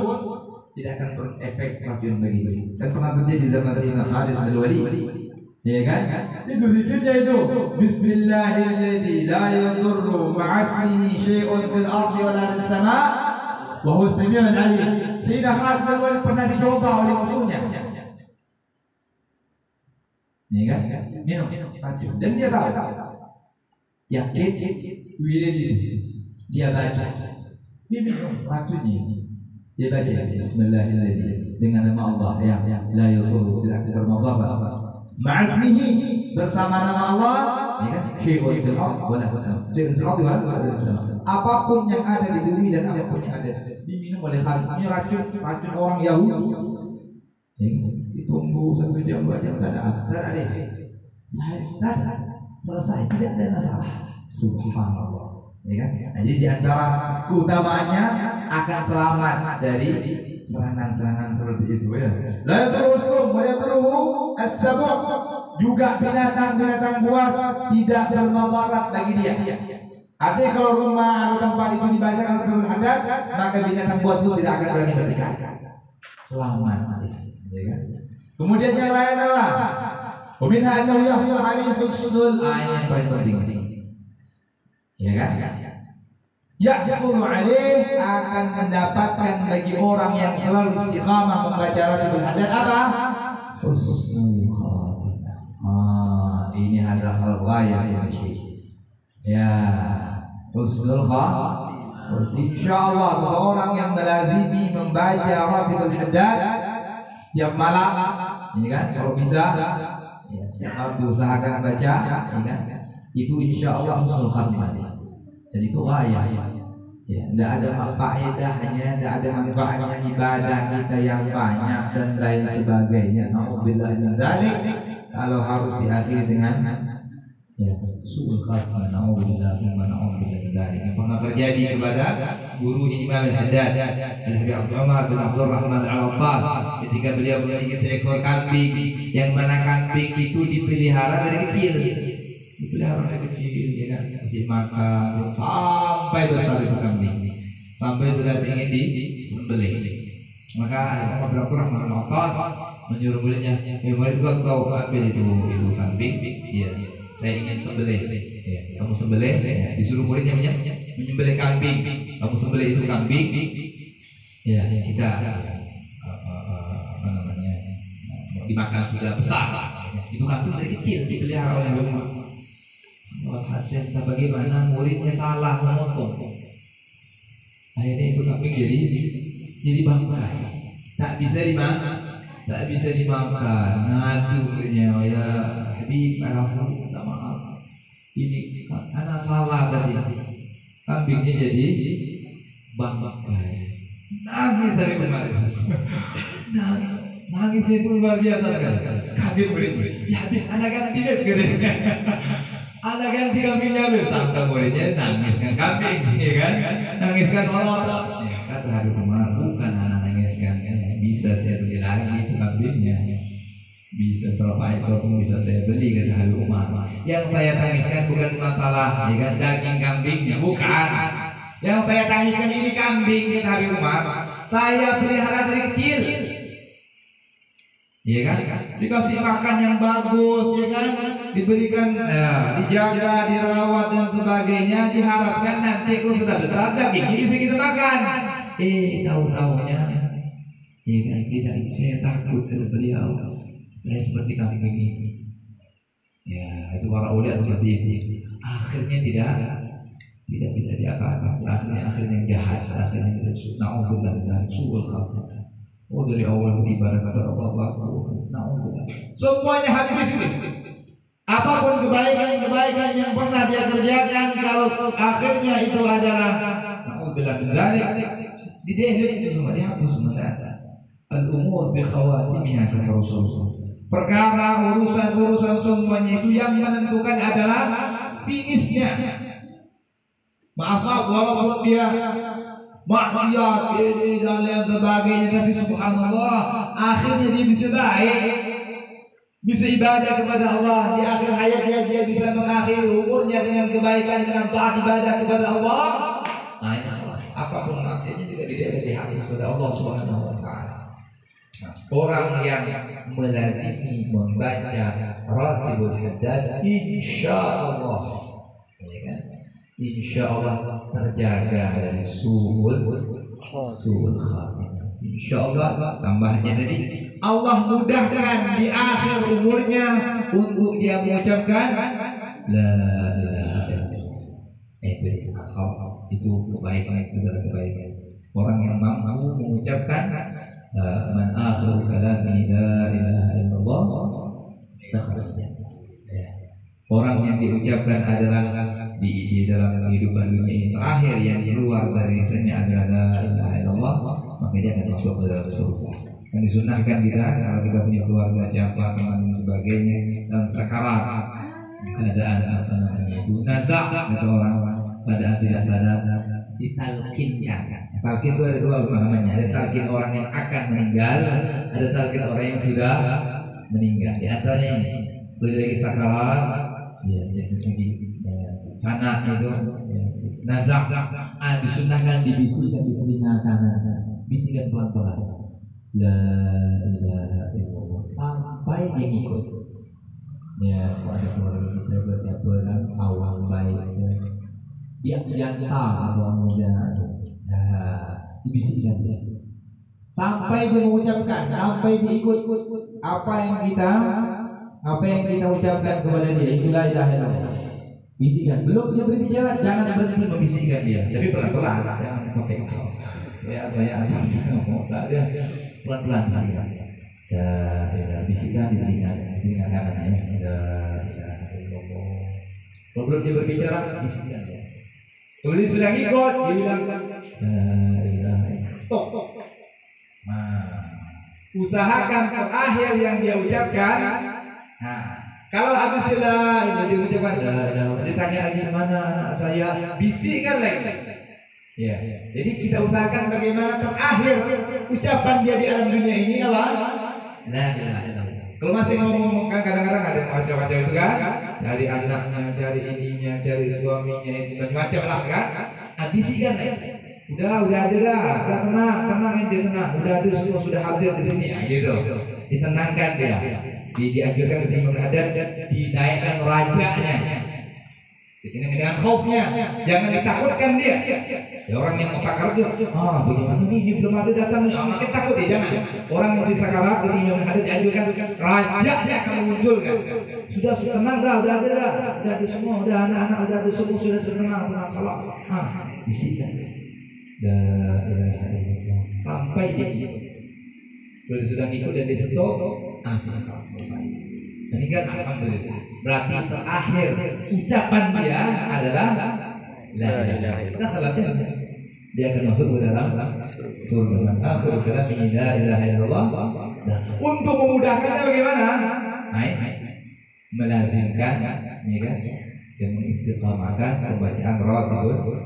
tidak akan berefek racun bagi dia. Dan pernah terjadi di zaman Sayyidina Khalid bin Walid, ya kan? Itu zikirnya itu, Bismillahirrahmanirrahim, la yadurru ma'asmihi syai'un fil ardi wa la fis sama' wa huwa as-sami'ul 'alim. Sayyidina Khalid bin Walid pernah dicoba oleh musuhnya. ya kan? Minum racun dan dia tahu, yakin wirid dia baca, dia minum racunnya, dia baca Bismillahirrahmanirrahim dengan nama Allah yang la yadurru tidak bermudarat ma'asmihi bersama nama Allah, ya kan? Syai'un fil ardh wa la fis sama', syai'un fil ardh wa la fis sama'. Apapun yang ada di bumi dan apapun yang ada diminum oleh Khalid. Ini racun orang Yahudi. Ditunggu 1 jam 2 jam tak ada selesai, tidak ada masalah. Subhanallah, ya kan? Nah, jadi di antara keutamaannya akan selamat dari serangan-serangan seperti itu ya. La yadurru wa yadurru as-sabu', juga binatang-binatang buas tidak bermudarat bagi dia. Artinya kalau rumah atau tempat itu dibacakan surah Hadad, maka binatang buas itu tidak akan berani berdekat. Selamat, ya kan? Kemudian yang lain adalah ومنها أنه يحصل عليه حسن العين yang paling penting, ya kan? Yahsul alaih akan mendapatkan bagi orang yang selalu istiqamah membaca Ratibul Hadad apa? Husnul khatimah. Ini adalah hal ghayah ya Syekh. Ya, husnul khatimah. Insyaallah seorang yang melazimi membaca Ratibul Hadad setiap malam, ini kan? Kalau bisa harus diusahakan baca, ya kan? Itu insyaallah husnul khatimah. Jadi itu ghayah. Ya, tidak ada faedahnya, tidak ada manfaatnya ibadah kita yang banyak dan lain sebagainya. Nauzubillah min dzalik kalau harus diakhiri dengan ya suul khatimah. Nauzubillah min dzalik. Yang pernah terjadi kepada guru Imam Al-Haddad Al-Habib Umar bin Abdul Rahman Al-Attas ketika beliau memiliki seekor kambing yang mana kambing itu dipelihara dari kecil. Dipelihara dari kecil, ya kan? Kasih makan sampai besar itu kambing, sampai sudah ingin disembelih. Maka Umar bin Abdul Rahman Al-Attas menyuruh muridnya, murid gua tahu kambing itu kambing, ya, saya ingin sembelih. Ya, kamu sembelih, ya. Disuruh muridnya menyembelih kambing, kamu sembelih itu kambing. Ya, kita apa namanya, dimakan sudah besar. Itu kambing dari kecil dipelihara oleh Umar. Walhasil bagaimana muridnya salah memotong, akhirnya itu kambing jadi bangkai, tak bisa dimakan. Ngadu muridnya, oh ya Habib, minta maaf, ini anak salah tadi, kambingnya jadi bangkai. Nangis dari kemarin, nangisnya itu luar biasa kan. Kaget muridnya, ya Habib, anak ganti deh. Ada ganti kambingnya, sangka muridnya nangiskan kambing, ya kan? Nangiskan orang. Kata Habib Umar, bukan anak nangiskan, bisa saya beli lagi itu kambingnya. Bisa berapa ekor pun bisa saya beli, kata Habib Umar. Yang saya tangiskan bukan masalah, ya kan, daging kambingnya, bukan. Yang saya tangiskan ini kambing, kata Habib Umar. Saya pelihara dari kecil. Ya kan, dikasih makan yang bagus, ya kan, diberikan, dijaga, dirawat dan sebagainya, diharapkan nanti kalau sudah besar dagingnya bisa kita makan. Tahu-tahunya, ya kan, tidak. Saya takut kata beliau, saya seperti kambing ini. Ya, itu para ulama seperti itu. Akhirnya tidak bisa diapa-apa. Akhirnya jahat, akhirnya na'udzubillah min suul khatimah. Oh, dari awal beribadah kepada Allah, semuanya habis itu. Apapun kebaikan yang pernah dia kerjakan, kalau akhirnya itu adalah na'udzubillah min dzalik, didehlik itu semua dihapus semua. Al-umur bi khawatimiha kata Rasulullah. Perkara urusan semuanya itu yang menentukan adalah finishnya. Maaf, walaupun dia maksiat ini dan lain sebagainya, tapi subhanallah akhirnya dia bisa baik, bisa ibadah kepada Allah. Di akhir hayatnya dia bisa mengakhiri umurnya dengan kebaikan, dengan taat ibadah kepada Allah. Nah, ini apapun maksiatnya juga dihapus kepada Allah Subhanahu wa taala. Orang yang melazimi membaca Ratibul Hadad, insyaallah, ya kan, insyaallah terjaga dari suul khatimah. Insyaallah tambahnya tadi Allah mudahkan di akhir umurnya untuk dia mengucapkan la ilaha illallah. Itu kebaikan, saudara, kebaikan. Orang yang mampu mengucapkan man akhir kalami la ilaha illallah dakhala jannah. Orang yang diucapkan adalah di dalam kehidupan dunia ini terakhir yang keluar dari lisannya adalah la ilaha illallah, maka dia akan masuk ke dalam surga. Yang disunahkan kita kalau kita punya keluarga, siapa, teman dan sebagainya dalam sakarat keadaan apa namanya itu nazak kata orang pada tidak sadar, ditalkinkan. Talkin itu ada dua pemahamannya. Ada talkin orang yang akan meninggal, ada talkin orang yang sudah meninggal. Di antaranya ini lagi sakarat, ya, jadi kanak itu nazak, disunahkan dibisikkan di telinga kanan, bisikan pelan-pelan la ilaha illallah sampai dia ngikut. Ya, ada keluarga kita siapa kan awal baik dia jantah atau muda, dibisikkan dia sampai dia mengucapkan, sampai diikut apa yang kita ucapkan kepada dia, itulah ilaha illallah. Bisikan, belum dia berbicara, jangan berhenti membisikkan dia, tapi pelan-pelan, jangan pakai kau. Ya, kayak ngomong dia pelan-pelan saja. Ya, bisikan di telinga kanan ya. Kalau belum dia berbicara, bisikan dia. Kalau dia sudah ngikut, dia bilang stop. Nah, usahakan terakhir yang dia ucapkan. Nah, kalau habis dia ucapkan, ditanya lagi mana anak saya, bisikkan lagi. Ya, jadi kita usahakan bagaimana terakhir ucapan dia di alam dunia ini apa? La ilaha illallah. Kalau masih ngomong kan kadang-kadang ada macam-macam itu kan, cari anaknya, cari ininya, cari suaminya, macam-macam lah kan. Bisikkan lagi. Udah ada lah, udah tenang aja tenang. Udah ada semua sudah hadir di sini, gitu. Ditenangkan dia. Dianjurkan ketika menghadap dinaikkan rajanya. Dengan khaufnya, jangan ditakutkan dia. Ya orang yang mau sakarat itu, bagaimana ini belum ada datang, makin takut ya jangan. Orang yang di sakarat ketika menghadap dianjurkan rajanya akan munculkan. Sudah tenang dah, udah ada semua, udah anak-anak udah ada semua sudah tenang kalau bisikan. Sampai dia kalau sudah ikut dan disentuh, selesai. Ini kan alhamdulillah. Berarti terakhir ucapan dia adalah la ilaha illallah. Dia akan masuk ke dalam surga. Akhir kalam la ilaha illallah. Untuk memudahkannya bagaimana? Melazimkan, ya kan? Dan mengistiqamahkan pembacaan ratibul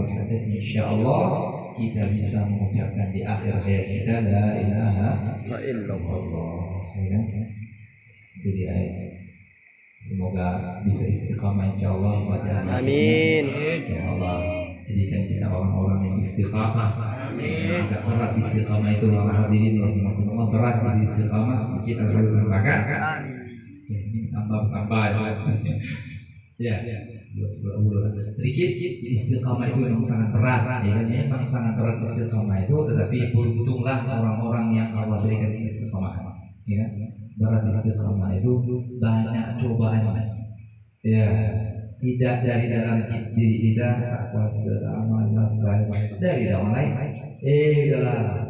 hadits. Insyaallah kita bisa mengucapkan di akhir hayat kita la ilaha illallah. Ya. Jadi semoga bisa istiqamah insyaallah. Amin. Ya Allah, jadikan kita orang-orang yang istiqamah. Amin. Agak berat istiqamah itu, orang hadirin rahimahullah, berat di istiqamah sedikit harus ditambahkan. Ya, ini tambah ya. Sedikit istiqamah itu memang sangat berat, ya kan? Memang sangat berat istiqamah itu, tetapi beruntunglah orang-orang yang Allah berikan istiqamah. Ya, berat istiqamah itu banyak cobaan. Ya, tidak dari dalam diri kita, kuasa amal nasbah dari dalam lain. Udahlah,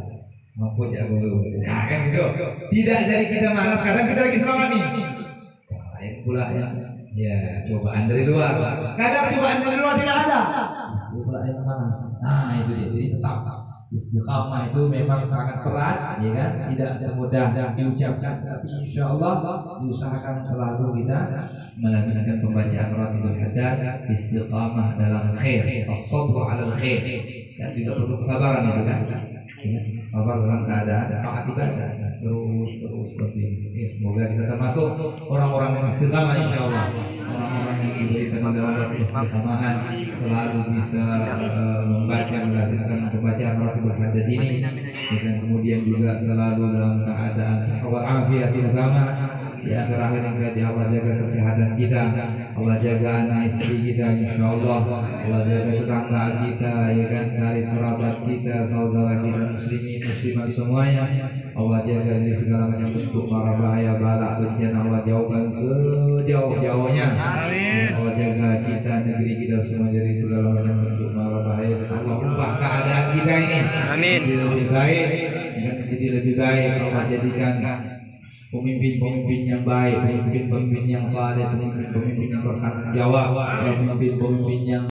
mampu jago. Nah, kan gitu. Tidak dari kita malas, kadang kita lagi selamat nih. Yang lain pula ya cobaan dari luar. Kadang cobaan dari luar tidak ada. Itu pula yang malas. Nah, itu dia. Jadi tetap istiqamah itu memang sangat berat, ya kan? Tidak semudah diucapkan, tapi insyaallah diusahakan selalu kita melaksanakan pembacaan ratibul hadits, istiqamah dalam khair, as-sabr 'alal khair. Dan juga perlu kesabaran itu kan? Sabar dalam keadaan taat ibadah. Terus seperti ini. Semoga kita termasuk orang-orang yang istiqamah insyaallah. Orang-orang yang diberikan dalam istiqamahan selalu bisa membaca, melaksanakan pembacaan ratibul hadits ini, dan kemudian juga selalu dalam keadaan sehat wal afiat agama. Di akhir-akhir yang Allah jaga kesehatan kita, Allah jaga anak istri kita insyaallah, Allah jaga tetangga kita, ya kan, dari kerabat kita, saudara kita muslimin muslimat semuanya. Allah jaga dari segala macam bentuk mara bahaya, bala, bencana, Allah jauhkan sejauh-jauhnya. Allah jaga kita, negeri kita semua dari segala macam bentuk mara bahaya. Allah ubah keadaan kita ini menjadi lebih baik, menjadi lebih baik. Allah jadikan pemimpin-pemimpin yang baik, pemimpin-pemimpin yang saleh, pemimpin-pemimpin yang bertanggung jawab, pemimpin-pemimpin yang